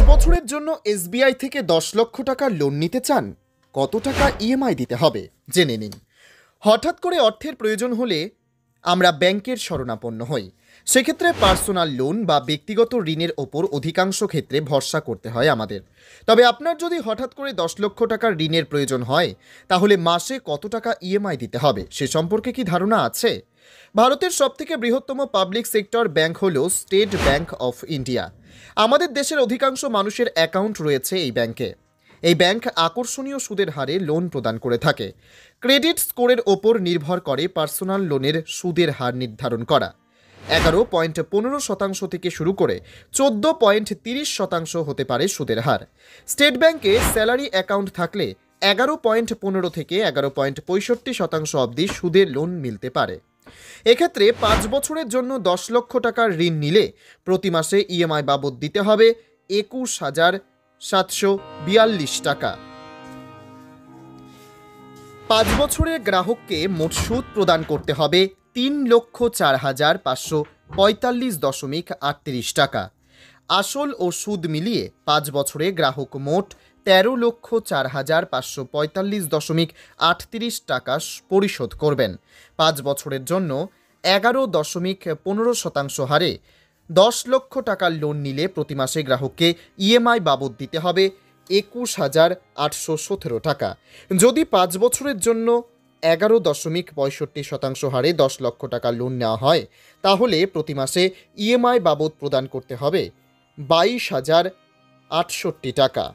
বছরের জন্য এসবিআই থেকে 10 লক্ষ টাকার লোন নিতে চান? কত টাকা ইএমআই দিতে হবে জেনে নিন। হঠাৎ করে অর্থের প্রয়োজন হলে আমরা ব্যাংকের শরণাপন্ন হই। সেক্ষেত্রে পার্সোনাল লোন বা ব্যক্তিগত ঋণের ওপর অধিকাংশ ক্ষেত্রে ভরসা করতে হয় আমাদের। তবে আপনার যদি হঠাৎ করে 10 লক্ষ টাকার ঋণের প্রয়োজন হয়, তাহলে মাসে কত টাকা ইএমআই দিতে হবে সে সম্পর্কে কি ধারণা আছে? ভারতের সবথেকে বৃহত্তম পাবলিক সেক্টর ব্যাংক হল স্টেট ব্যাংক অফ ইন্ডিয়া। আমাদের দেশের অধিকাংশ মানুষের অ্যাকাউন্ট রয়েছে এই ব্যাংকে। এই ব্যাংক আকর্ষণীয় সুদের হারে লোন প্রদান করে থাকে। ক্রেডিট স্কোরের ওপর নির্ভর করে পার্সোনাল লোনের সুদের হার নির্ধারণ করা। 11.15% থেকে শুরু করে 14.30% হতে পারে সুদের হার। স্টেট ব্যাংকে স্যালারি অ্যাকাউন্ট থাকলে 11.15 থেকে 11.65% অবধি সুদের লোন মিলতে পারে। এক্ষেত্রে 5 বছরের জন্য 10 লক্ষ টাকার ঋণ নিলে প্রতি মাসে ইএমআই বাবদ দিতে হবে 21,742 টাকা। 5 বছরের গ্রাহককে মোট সুদ প্রদান করতে হবে 3,04,545.38 টাকা। আসল ও সুদ মিলিয়ে 5 বছরে গ্রাহক মোট 13,04,545.38 টাকা পরিশোধ করবেন। 5 বছরের জন্য 11.15% হারে 10 লক্ষ টাকার লোন নিলে প্রতি মাসে গ্রাহককে ইএমআই বাবদ দিতে হবে 21,817 টাকা। যদি 5 বছরের জন্য 11.65% হারে 10 লক্ষ টাকা লোন নেওয়া হয়, তাহলে প্রতি মাসে ইএমআই বাবদ প্রদান করতে হবে 22,068 টাকা।